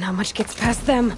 how much gets past them.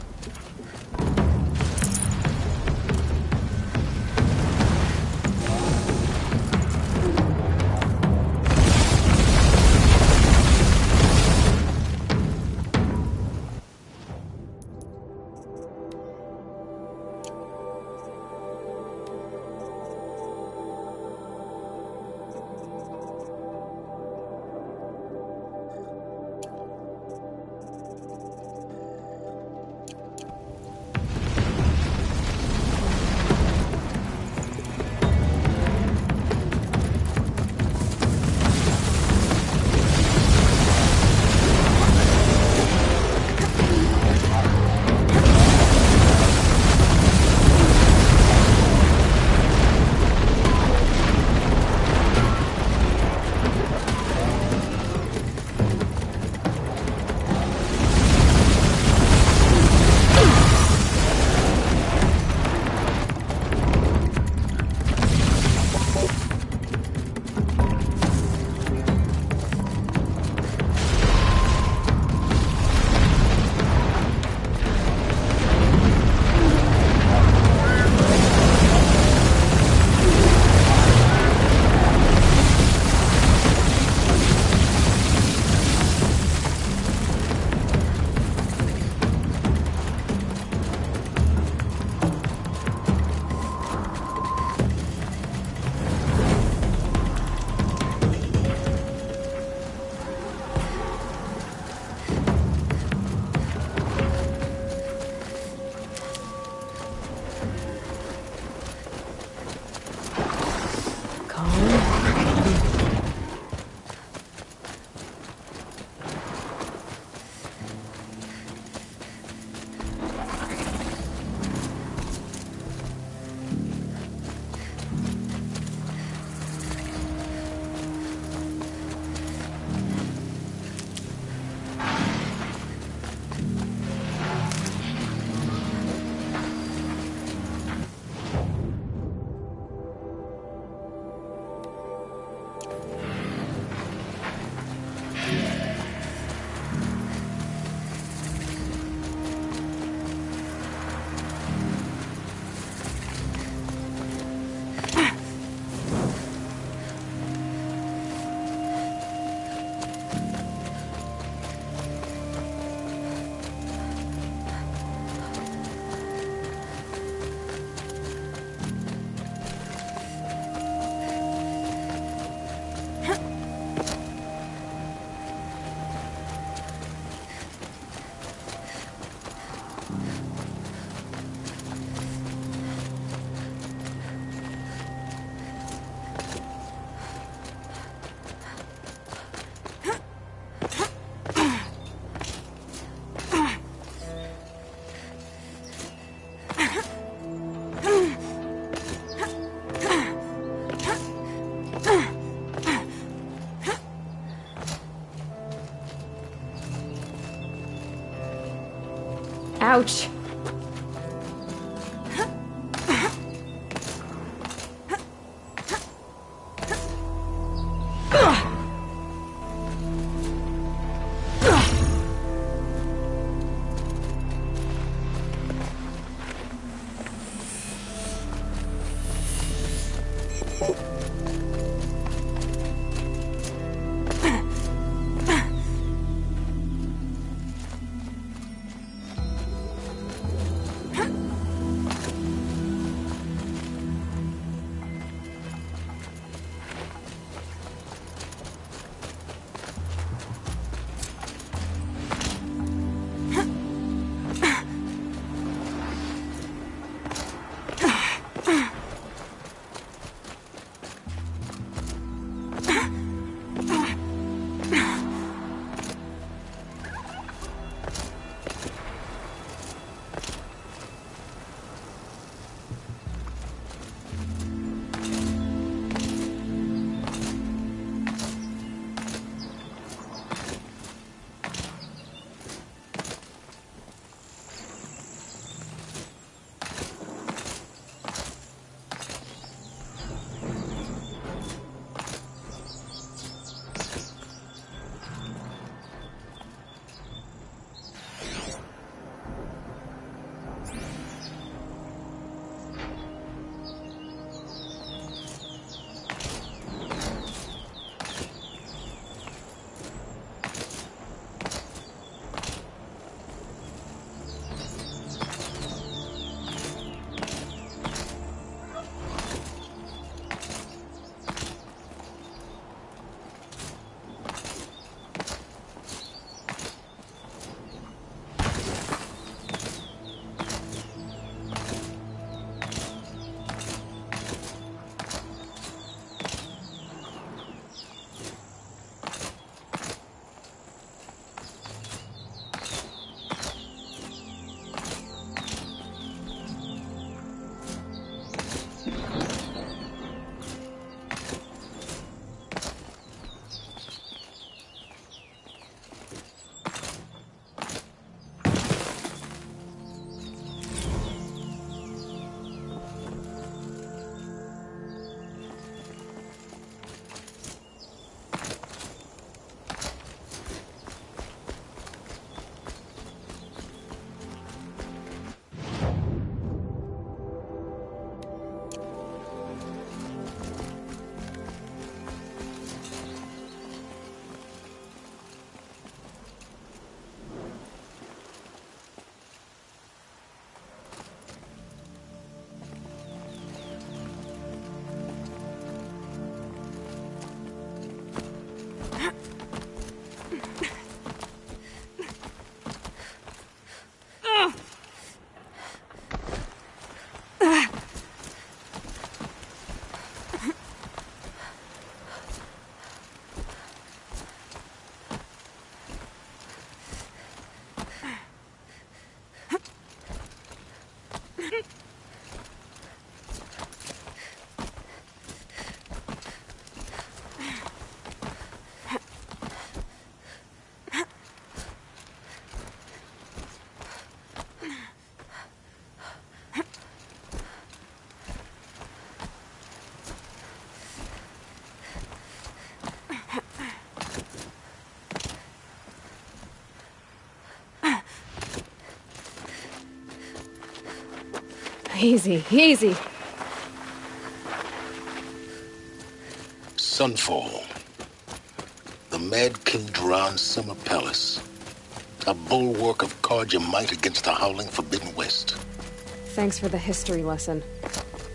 Ouch. Easy, easy. Sunfall. The Mad King Duran's summer palace. A bulwark of cards your might against the howling Forbidden West. Thanks for the history lesson.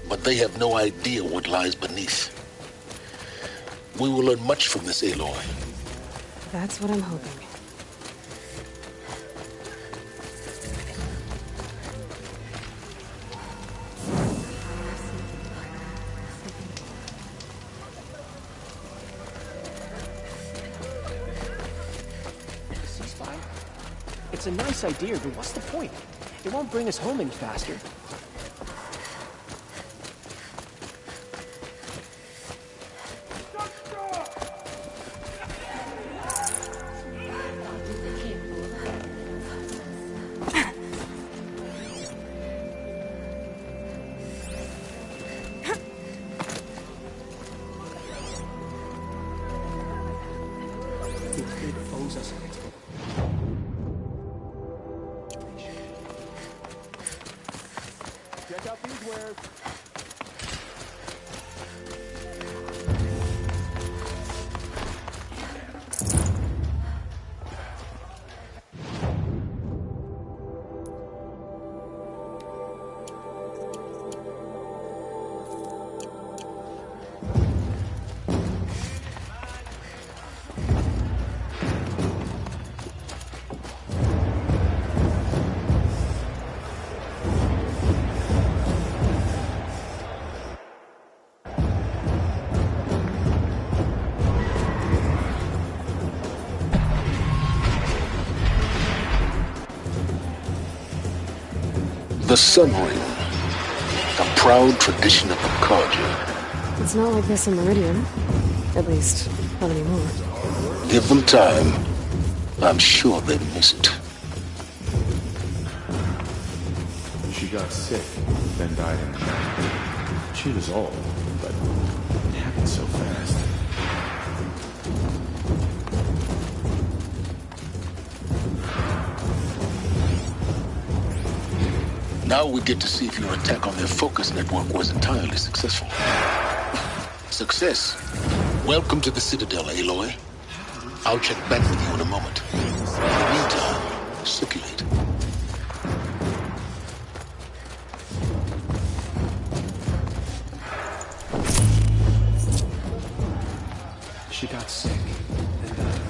But they have no idea what lies beneath. We will learn much from this, Aloy. That's what I'm hoping. It's a nice idea, but what's the point? It won't bring us home any faster. Check out these wares. The Sun Ring. A proud tradition of the Carja. It's not like this in Meridian. At least, not anymore. Give them time. I'm sure they miss it. She got sick, then died in her night. She was old, but it happened so fast. Now we get to see if your attack on their focus network was entirely successful. Success. Welcome to the Citadel, Aloy. I'll check back with you in a moment. In the meantime, circulate. She got sick, then died.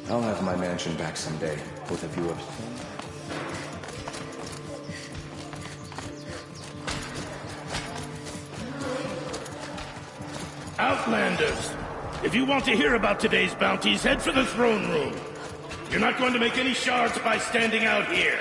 I'll have my mansion back someday, with a view of... Outlanders! If you want to hear about today's bounties, head for the throne room. You're not going to make any shards by standing out here.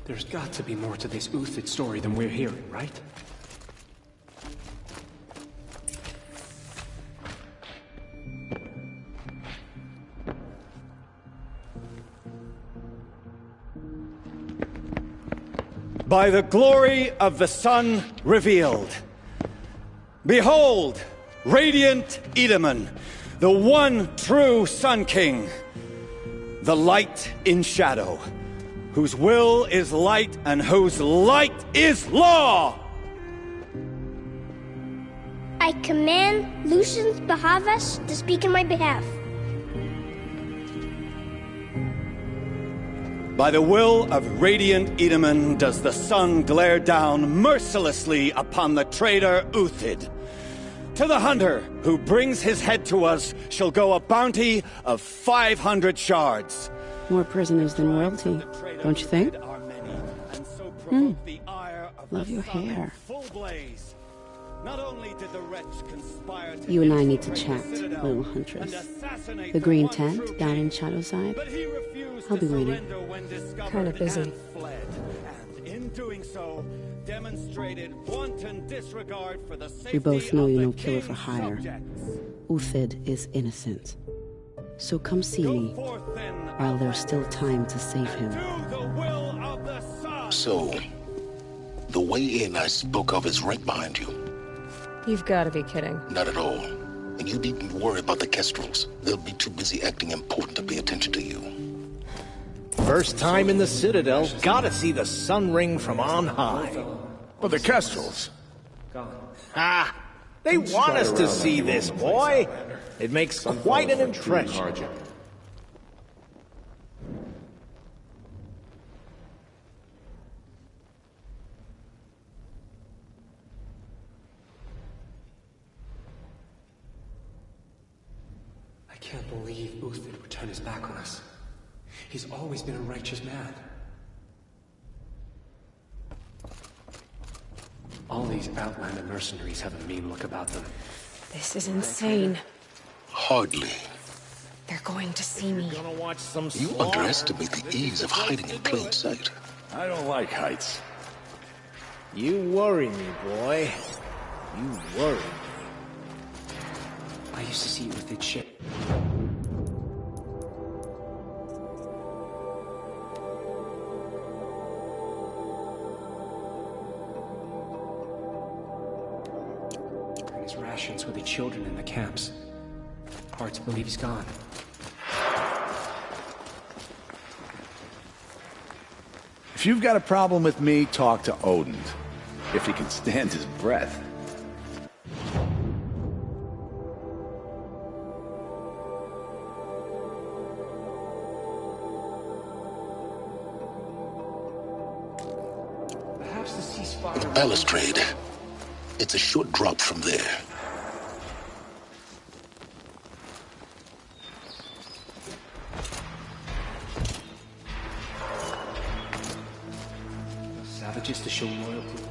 There's got to be more to this Uthid story than we're hearing, right? By the glory of the sun revealed. Behold, radiant Edaman, the one true Sun King, the light in shadow, whose will is light and whose light is law! I I command Lucius Bahavas to speak in my behalf. By the will of radiant Edaman does the sun glare down mercilessly upon the traitor Uthid. To the hunter who brings his head to us shall go a bounty of 500 shards. More prisoners than royalty, don't you think? Love your hair. You and I need to chat, little huntress. The green tent down in Shadowside? I'll be waiting. Kind of busy. We both know you're no killer for hire. Uthid is innocent. So come see me, while there's still time to save him. So, the way in I spoke of is right behind you. You've got to be kidding. Not at all. And you needn't worry about the Kestrels. They'll be too busy acting important to pay attention to you. First time in the Citadel, gotta see the sun ring from on high. But the Kestrels. Ah! They want us to see this, boy! It makes quite an impression. I can't believe Uthid would turn his back on us. He's always been a righteous man. All these Outlander mercenaries have a mean look about them. This is insane. Hardly. They're going to see me. Gonna watch some You slaughter. underestimate the ease of hiding in plain sight. I don't like heights. You worry me, boy. You worry me. I used to see Uthid's ship. And his rations with the children in the camps. Hard to believe he's gone. If you've got a problem with me, talk to Odin. If he can stand his breath. Perhaps the ceasefire... The balustrade. It's a short drop from there. Savages to show loyalty.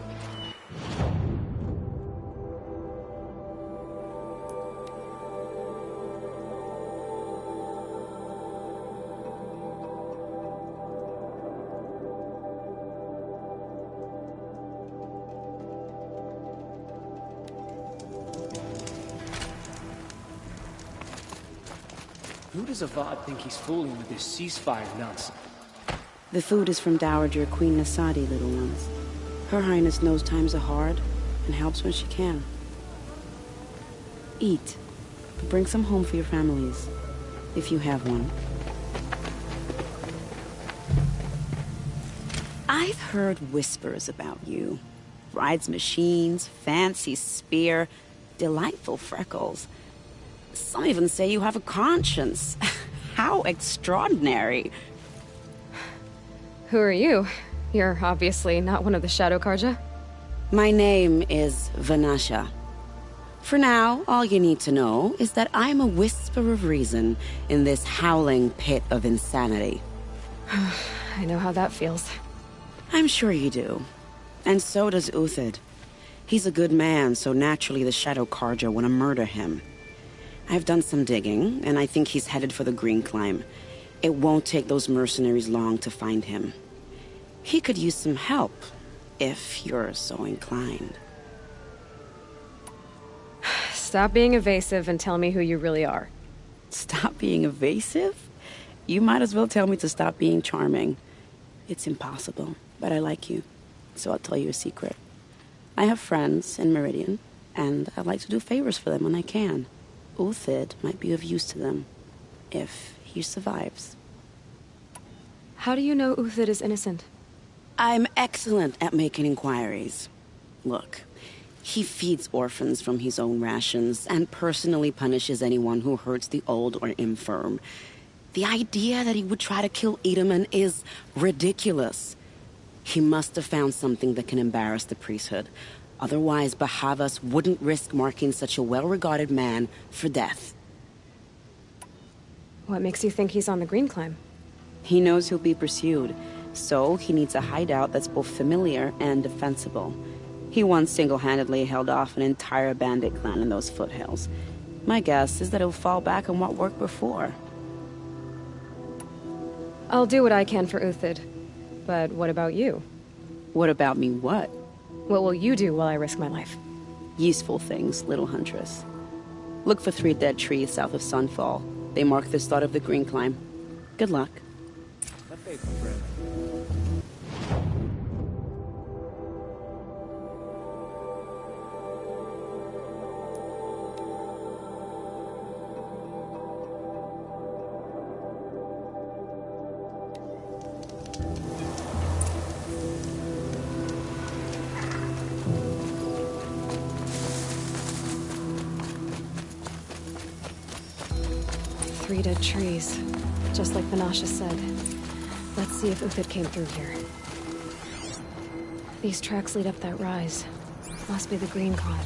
Who does Avad think he's fooling with this ceasefire nonsense? The food is from Dowager Queen Nasadi, little ones. Her Highness knows times are hard, and helps when she can. Eat, but bring some home for your families, if you have one. I've heard whispers about you. Rides machines, fancy spear, delightful freckles. Some even say you have a conscience. How extraordinary. Who are you? You're obviously not one of the Shadow Karja. My name is Vanasha. For now, all you need to know is that I'm a whisper of reason in this howling pit of insanity. I know how that feels. I'm sure you do. And so does Uthid. He's a good man, so naturally the Shadow Karja want to murder him. I've done some digging, and I think he's headed for the Green Climb. It won't take those mercenaries long to find him. He could use some help, if you're so inclined. Stop being evasive and tell me who you really are. Stop being evasive? You might as well tell me to stop being charming. It's impossible, but I like you, so I'll tell you a secret. I have friends in Meridian, and I like to do favors for them when I can. Uthid might be of use to them, if he survives. How do you know Uthid is innocent? I'm excellent at making inquiries. Look, He feeds orphans from his own rations and personally punishes anyone who hurts the old or infirm. The idea that he would try to kill Edelman is ridiculous. He must have found something that can embarrass the priesthood. Otherwise, Bahavas wouldn't risk marking such a well-regarded man for death. What makes you think he's on the Green Climb? He knows he'll be pursued, so he needs a hideout that's both familiar and defensible. He once single-handedly held off an entire bandit clan in those foothills. My guess is that he'll fall back on what worked before. I'll do what I can for Uthid. But what about you? What about me what? What will you do while I risk my life? Useful things, little huntress. Look for 3 dead trees south of Sunfall. They mark the start of the Green Climb. Good luck. Three dead trees, just like Vanasha said. Let's see if Uthid came through here. These tracks lead up that rise. Must be the Green Climb.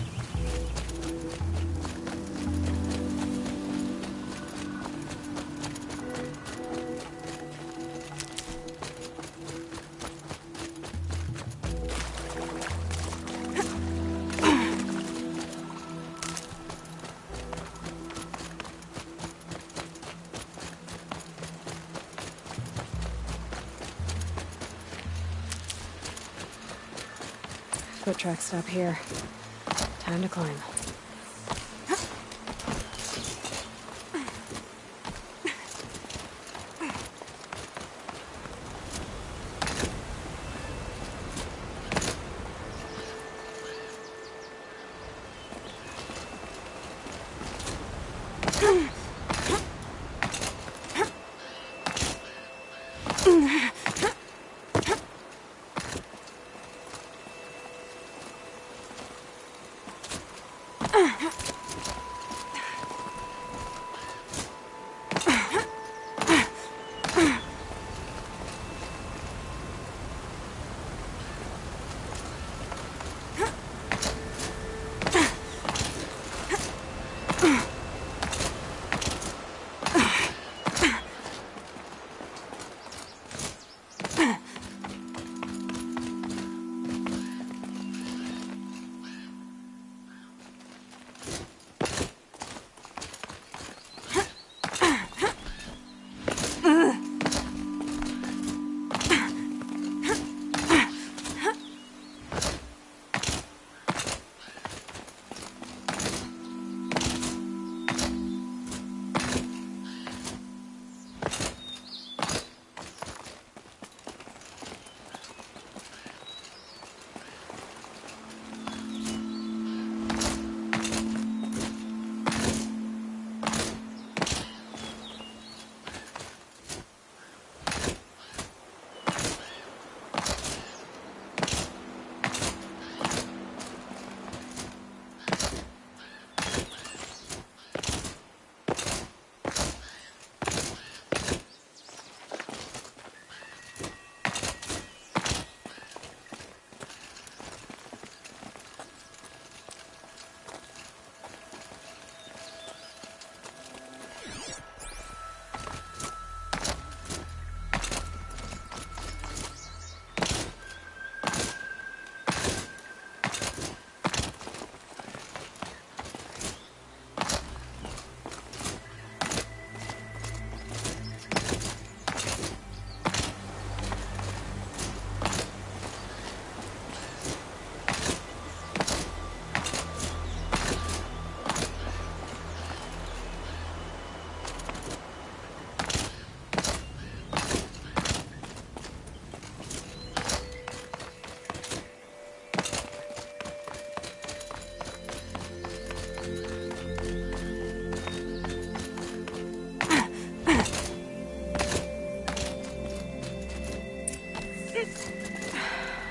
Foot tracks stop here. Time to climb.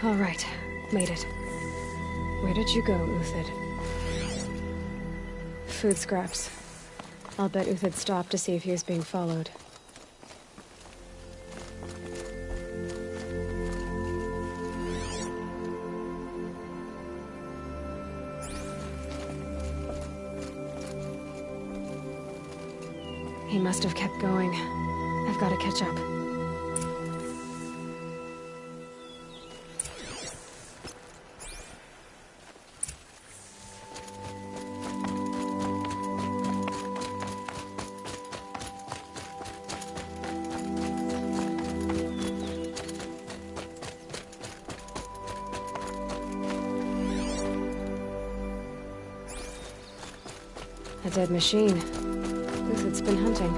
All right, made it. Where did you go, Uthid? Food scraps. I'll bet Uthid stopped to see if he was being followed. He must have kept going. I've got to catch up. A dead machine. Uthid's been hunting.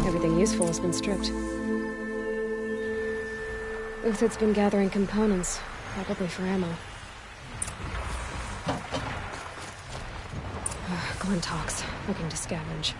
Everything useful has been stripped. Uthid's been gathering components, probably for ammo. Glintox, looking to scavenge.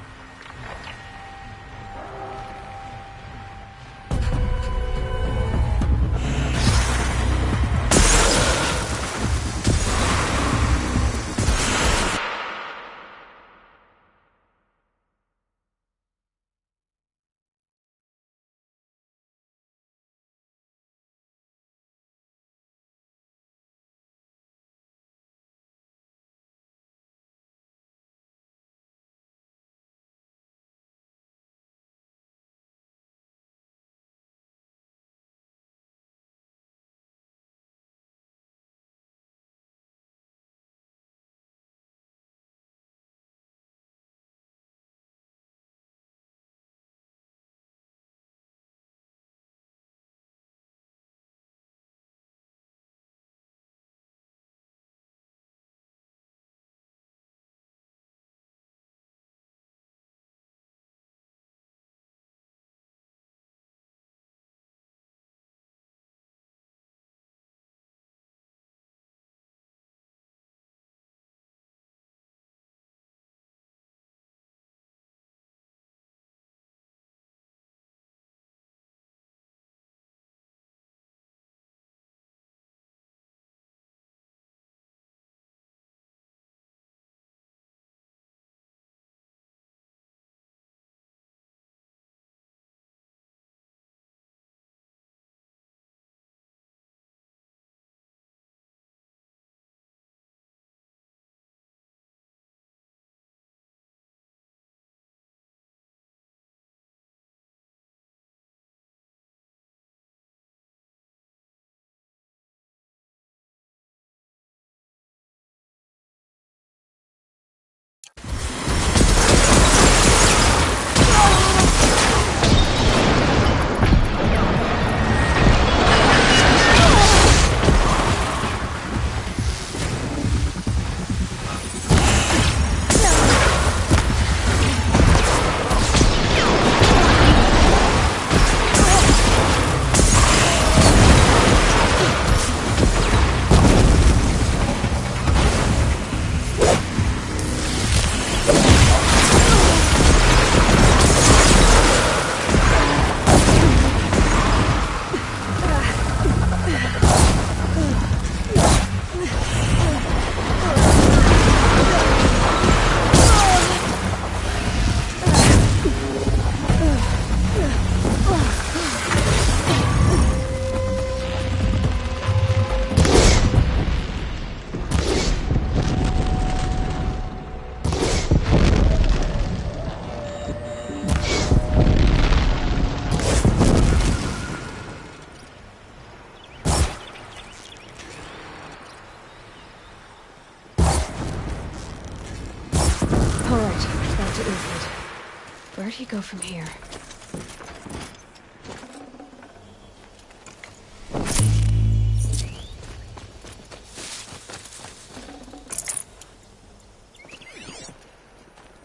Where'd he go from here?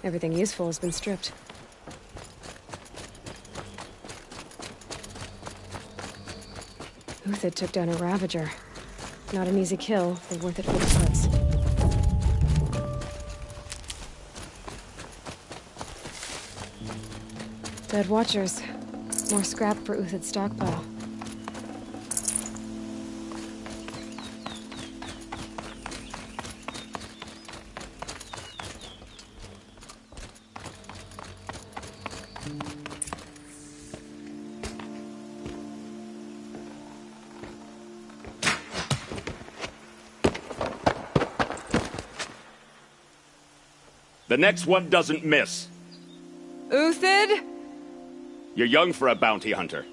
Everything useful has been stripped. Uthid took down a Ravager. Not an easy kill, but worth it for the slits. Dead Watchers. More scrap for Uthid's stockpile. The next one doesn't miss. Uthid? You're young for a bounty hunter.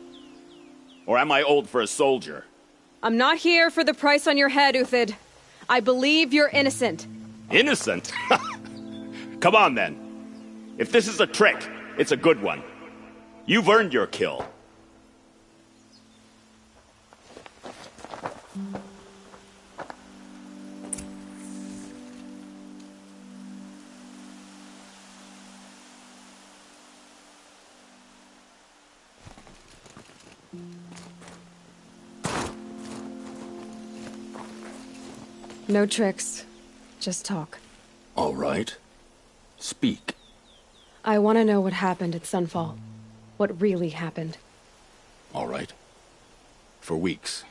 Or am I old for a soldier? I'm not here for the price on your head, Uthid. I believe you're innocent. Innocent? Come on, then. If this is a trick, it's a good one. You've earned your kill. No tricks. Just talk. All right. Speak. I want to know what happened at Sunfall. What really happened. All right. For weeks,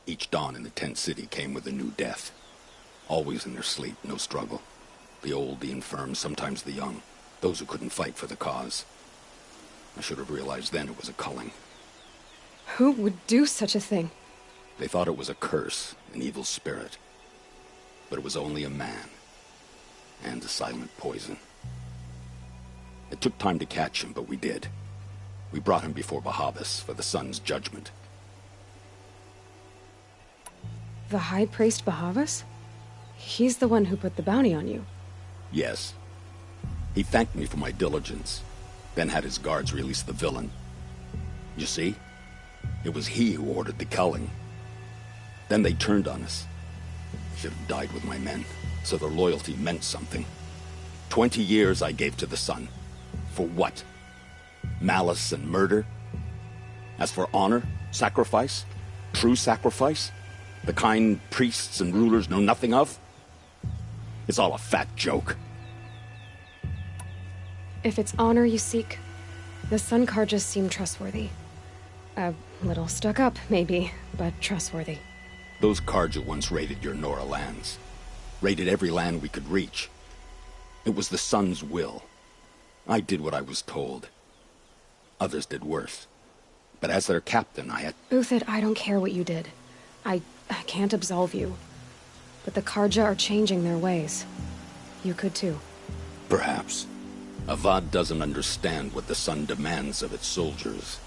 each dawn in the tent city came with a new death. Always in their sleep, no struggle. The old, the infirm, sometimes the young. Those who couldn't fight for the cause. I should have realized then it was a culling. Who would do such a thing? They thought it was a curse, an evil spirit. But it was only a man. And a silent poison. It took time to catch him, but we did. We brought him before Bahavas for the sun's judgment. The High Priest Bahavas? He's the one who put the bounty on you. Yes. He thanked me for my diligence, then had his guards release the villain. You see? It was he who ordered the culling. Then they turned on us. Should have died with my men, so their loyalty meant something. 20 years I gave to the sun. For what? Malice and murder? As for honor, sacrifice, true sacrifice, the kind priests and rulers know nothing of? It's all a fat joke. If it's honor you seek, the Sun Karjas seem trustworthy. A little stuck up, maybe, but trustworthy. Those Karja once raided your Nora lands. Raided every land we could reach. It was the Sun's will. I did what I was told. Others did worse. But as their captain, I had... Uthid, I don't care what you did. I can't absolve you. But the Karja are changing their ways. You could too. Perhaps. Avad doesn't understand what the Sun demands of its soldiers.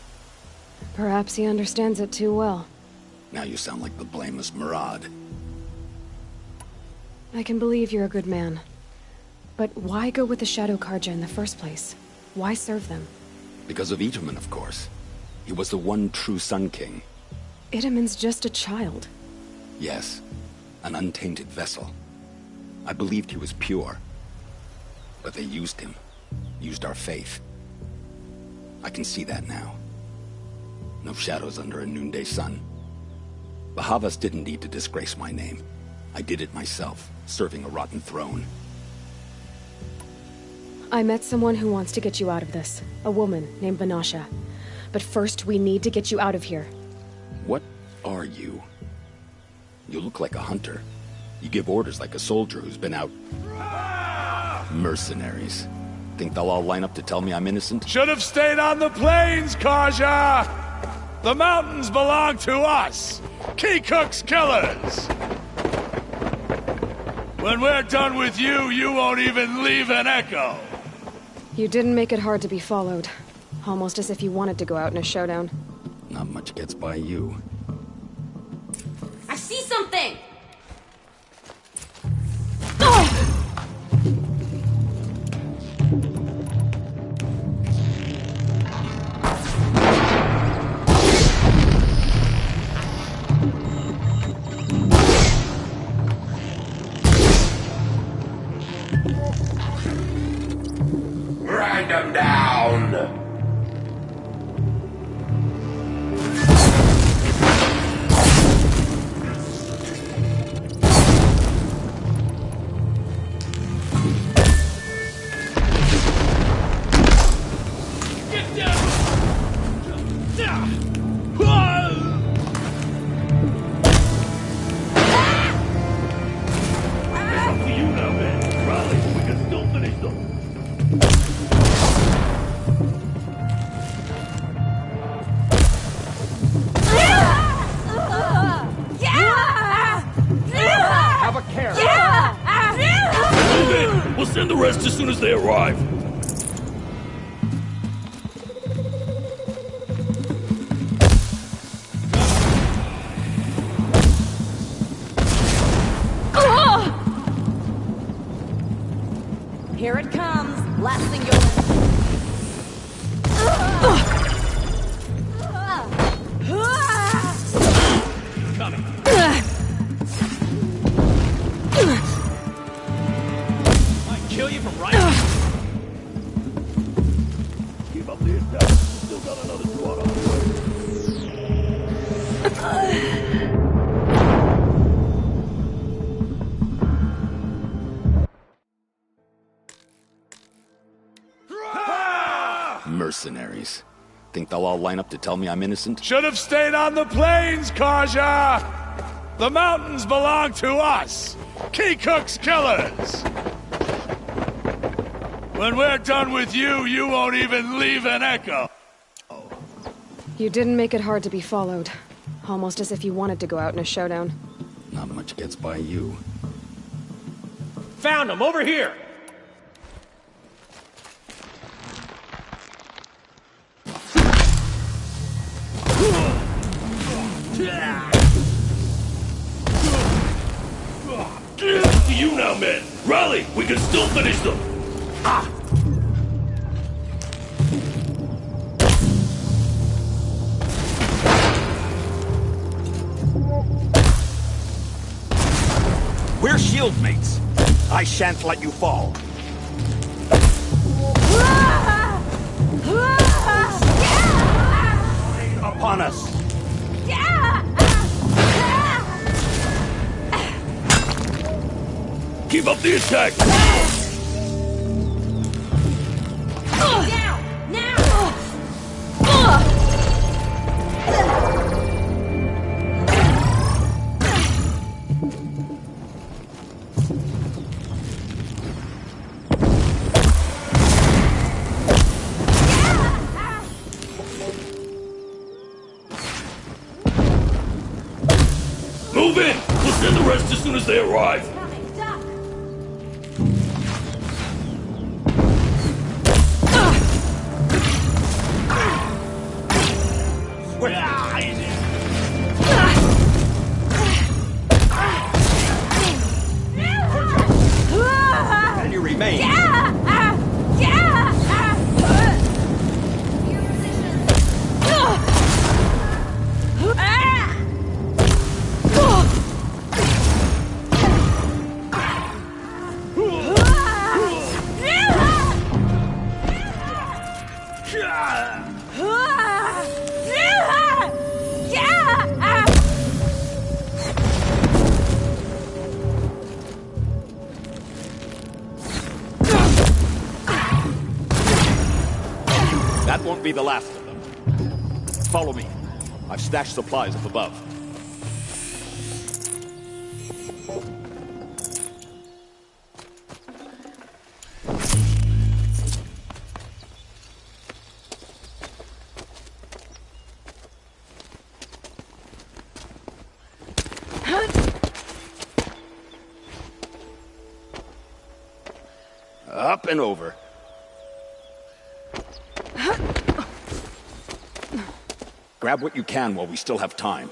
Perhaps he understands it too well. Now you sound like the blameless Murad. I can believe you're a good man. But why go with the Shadow Karja in the first place? Why serve them? Because of Itaman, of course. He was the one true Sun King. Itaman's just a child. Yes, an untainted vessel. I believed he was pure. But they used him. Used our faith. I can see that now. No shadows under a noonday sun. Bahavas didn't need to disgrace my name. I did it myself, serving a rotten throne. I met someone who wants to get you out of this. A woman named Banasha. But first, we need to get you out of here. What are you? You look like a hunter. You give orders like a soldier who's been out... Mercenaries. Think they'll all line up to tell me I'm innocent? Should have stayed on the plains, Karja! The mountains belong to us! Kikuk's killers! When we're done with you, you won't even leave an echo! You didn't make it hard to be followed. Almost as if you wanted to go out in a showdown. Not much gets by you. I see something! Grind them down! soon as they arrive. Here it comes. Last thing you'll... Coming. Might kill you from right. Keep up the attack. Still got another squad on the Mercenaries. Think they'll all line up to tell me I'm innocent? Should have stayed on the plains, Kaja! The mountains belong to us! Key Cook's killers! When we're done with you, you won't even leave an echo! You didn't make it hard to be followed. Almost as if you wanted to go out in a showdown. Not much gets by you. Found him, over here! Up to you now, men. Rally! We can still finish them! Ah! We're shield mates. I shan't let you fall. Upon us. Keep up the attack! Down! Now! Move in! We'll send the rest as soon as they arrive! And you remain. That won't be the last of them. Follow me. I've stashed supplies up above. Up and over. Grab what you can while we still have time.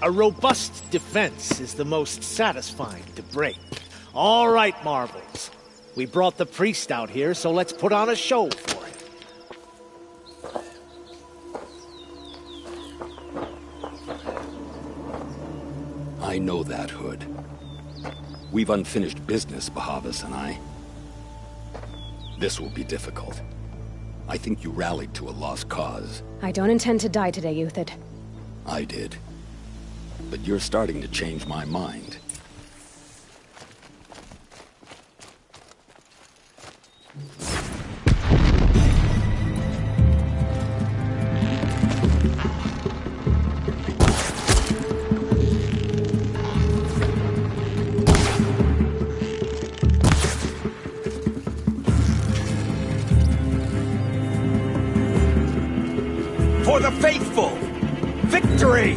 A robust defense is the most satisfying to break. All right, Marvels. We brought the priest out here, so let's put on a show for him. I know that, Hood. We've unfinished business, Bahavas and I. This will be difficult. I think you rallied to a lost cause. I don't intend to die today, Euthid. I did. But you're starting to change my mind. For the faithful! Victory!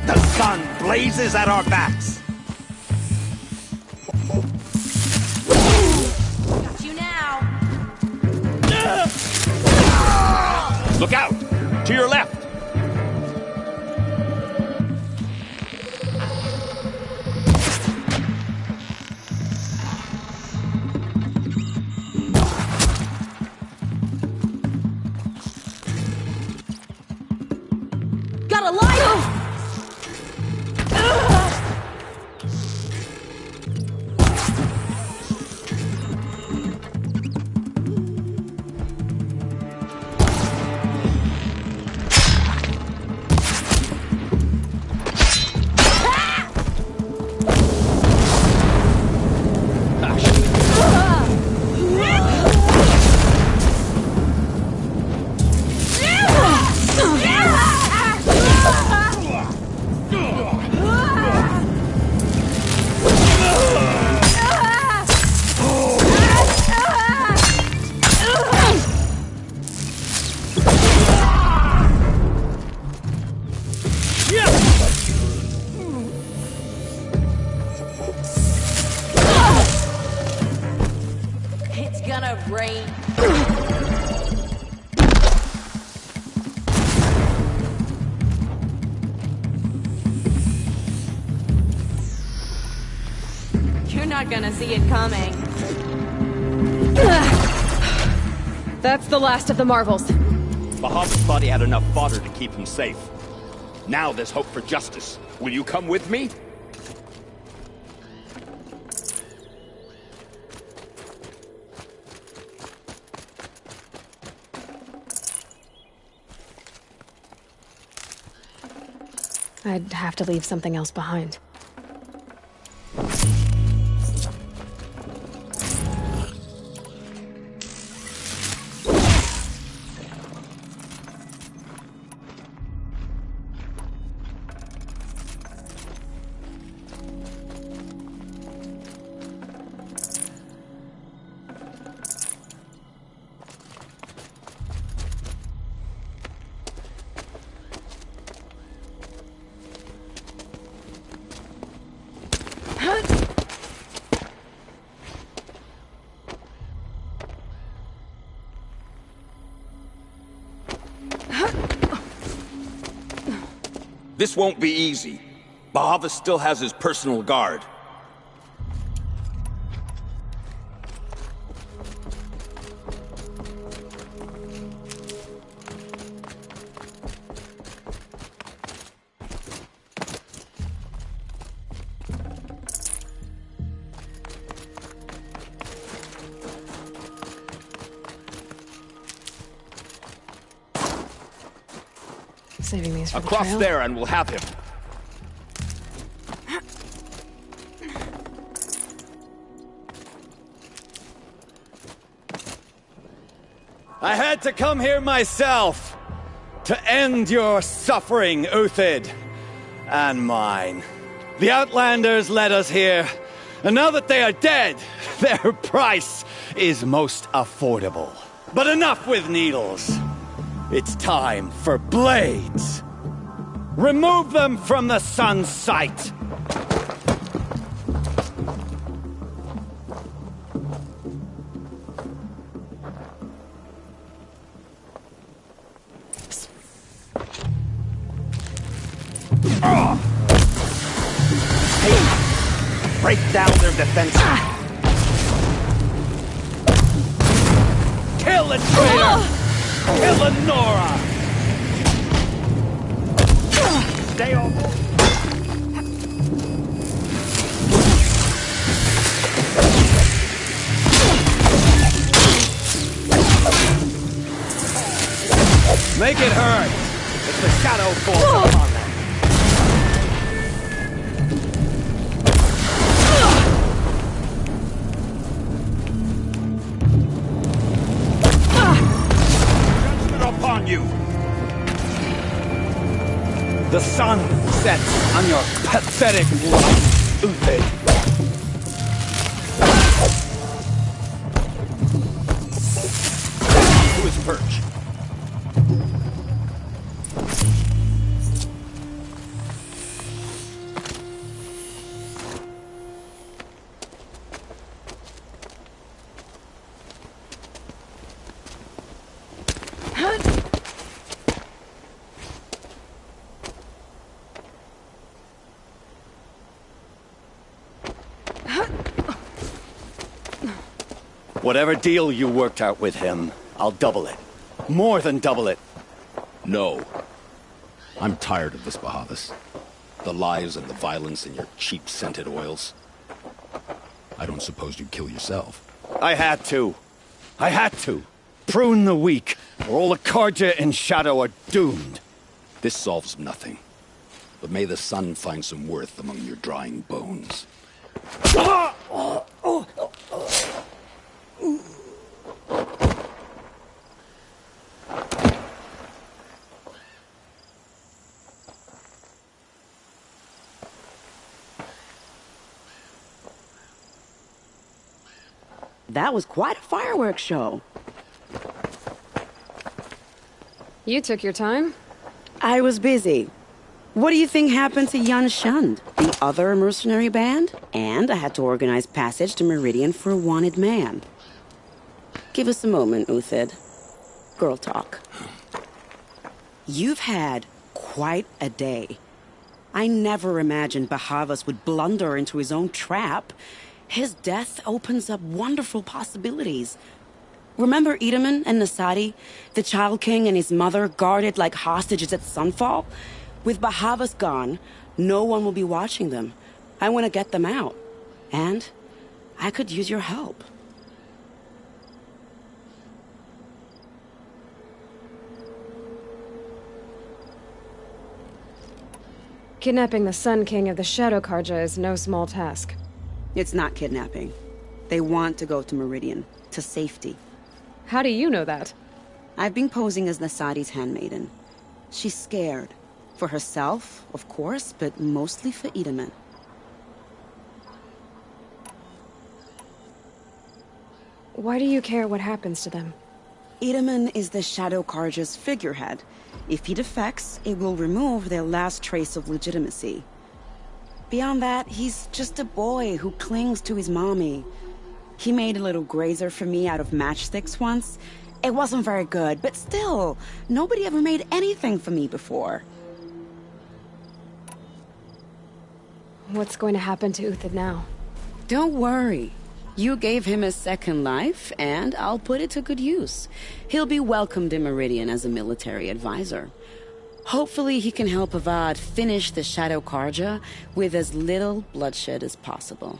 The sun blazes at our backs! Got you now. Look out! To your left! Got a light! It's gonna rain. You're not gonna see it coming. That's the last of the marvels. Bahamut thought he had enough fodder to keep him safe. Now there's hope for justice. Will you come with me? I'd have to leave something else behind. This won't be easy. Bahamut still has his personal guard. Saving these for the Across trail. there and we'll have him. I had to come here myself to end your suffering, Uthid, and mine. The Outlanders led us here, and now that they are dead, their price is most affordable. But enough with needles. It's time for blades. Remove them from the sun's sight. Hey, break down their defenses. Kill a traitor! Kill a Nora! Stay on. Make it hurt! If the shadow falls upon them. Judgment upon you! The sun sets on your pathetic life, Uthid. To his perch. Whatever deal you worked out with him, I'll double it. More than double it. No. I'm tired of this, Bahavas. The lies and the violence and your cheap scented oils. I don't suppose you'd kill yourself. I had to. I had to. Prune the weak, or all the Karja in Shadow are doomed. This solves nothing. But may the sun find some worth among your drying bones. That was quite a fireworks show. You took your time? I was busy. What do you think happened to Yan Shund, the other mercenary band? And I had to organize passage to Meridian for a wanted man. Give us a moment, Uthid. Girl talk. You've had quite a day. I never imagined Bahavas would blunder into his own trap. His death opens up wonderful possibilities. Remember Edaman and Nasadi, the Child King and his mother guarded like hostages at Sunfall? With Bahavas gone, no one will be watching them. I want to get them out. And I could use your help. Kidnapping the Sun King of the Shadow Karja is no small task. It's not kidnapping. They want to go to Meridian, to safety. How do you know that? I've been posing as Nasadi's handmaiden. She's scared. For herself, of course, but mostly for Edaman. Why do you care what happens to them? Edaman is the Shadow Karja's figurehead. If he defects, it will remove their last trace of legitimacy. Beyond that, he's just a boy who clings to his mommy. He made a little grazer for me out of matchsticks once. It wasn't very good, but still, nobody ever made anything for me before. What's going to happen to Uthid now? Don't worry. You gave him a second life, and I'll put it to good use. He'll be welcomed in Meridian as a military advisor. Hopefully he can help Avad finish the Shadow Karja with as little bloodshed as possible.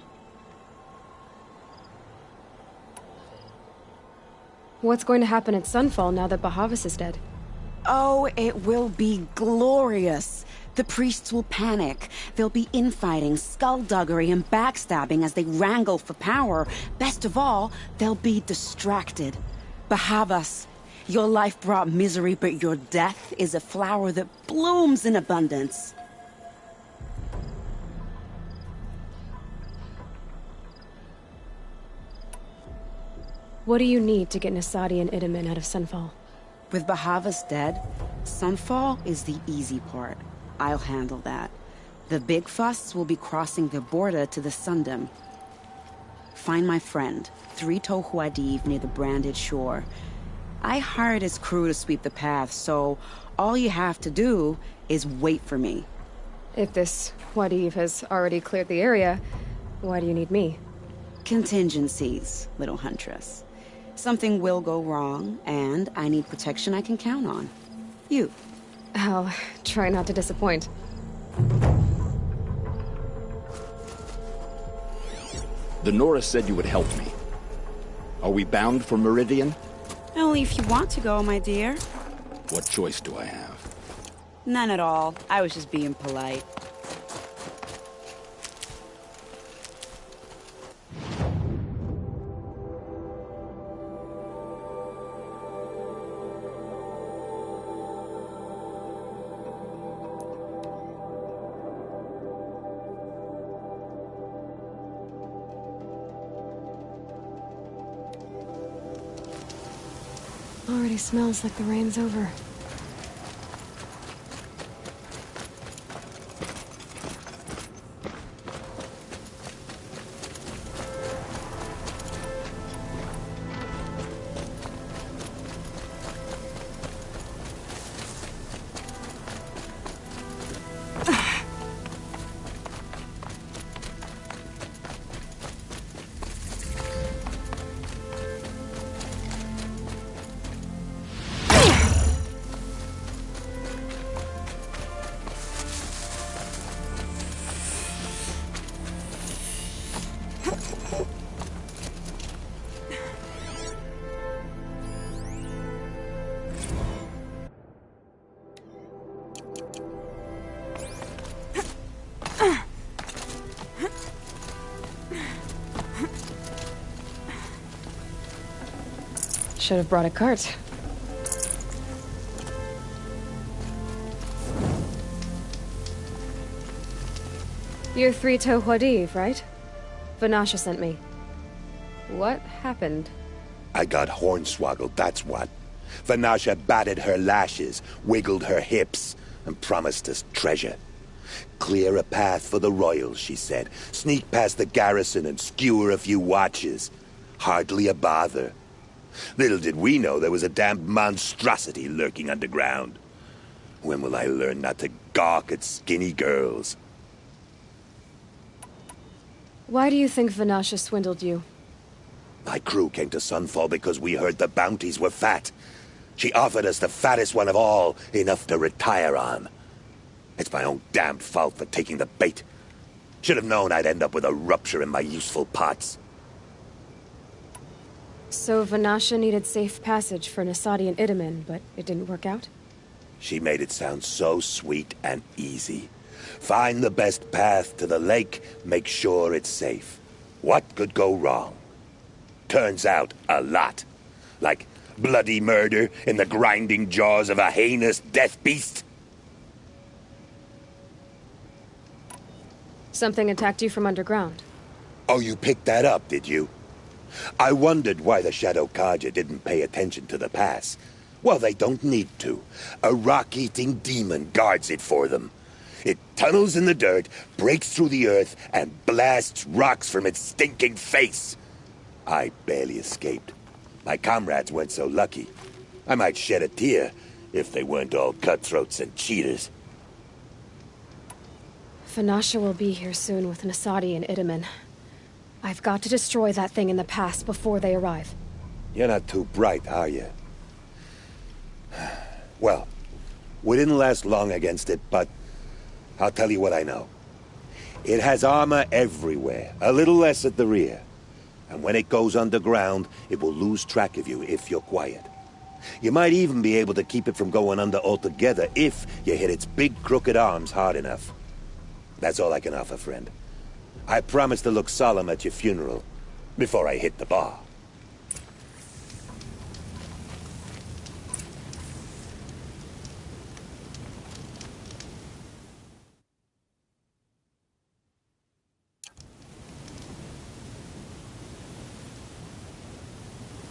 What's going to happen at Sunfall now that Bahavas is dead? Oh, it will be glorious. The priests will panic. There'll be infighting, skullduggery, and backstabbing as they wrangle for power. Best of all, they'll be distracted. Bahavas, your life brought misery, but your death is a flower that blooms in abundance. What do you need to get Nasadi and Edaman out of Sunfall? With Bahavas dead, Sunfall is the easy part. I'll handle that. The big fuss will be crossing the border to the Sundom. Find my friend, 3 Tohuadiv near the branded shore. I hired his crew to sweep the path, so all you have to do is wait for me. If this Wadiv has already cleared the area, why do you need me? Contingencies, little huntress. Something will go wrong, and I need protection I can count on. You. I'll try not to disappoint. The Nora said you would help me. Are we bound for Meridian? Only if you want to go, my dear. What choice do I have? None at all. I was just being polite. Already smells like the rain's over. Should have brought a cart. You're Three-Toe Huadiv, right? Vanasha sent me. What happened? I got hornswoggled, that's what. Vanasha batted her lashes, wiggled her hips, and promised us treasure. Clear a path for the royals, she said. Sneak past the garrison and skewer a few watches. Hardly a bother. Little did we know there was a damned monstrosity lurking underground. When will I learn not to gawk at skinny girls? Why do you think Vanasha swindled you? My crew came to Sunfall because we heard the bounties were fat. She offered us the fattest one of all, enough to retire on. It's my own damned fault for taking the bait. Should have known I'd end up with a rupture in my useful parts. So Vanasha needed safe passage for Nasadi and Itamen, but it didn't work out? She made it sound so sweet and easy. Find the best path to the lake, make sure it's safe. What could go wrong? Turns out, a lot. Like bloody murder in the grinding jaws of a heinous death beast. Something attacked you from underground. Oh, you picked that up, did you? I wondered why the Shadow Kaja didn't pay attention to the pass. Well, they don't need to. A rock-eating demon guards it for them. It tunnels in the dirt, breaks through the earth, and blasts rocks from its stinking face. I barely escaped. My comrades weren't so lucky. I might shed a tear if they weren't all cutthroats and cheaters. Vanasha will be here soon with Nasadi and Itamen. I've got to destroy that thing in the pass before they arrive. You're not too bright, are you? Well, we didn't last long against it, but I'll tell you what I know. It has armor everywhere, a little less at the rear. And when it goes underground, it will lose track of you if you're quiet. You might even be able to keep it from going under altogether if you hit its big crooked arms hard enough. That's all I can offer, friend. I promise to look solemn at your funeral before I hit the bar.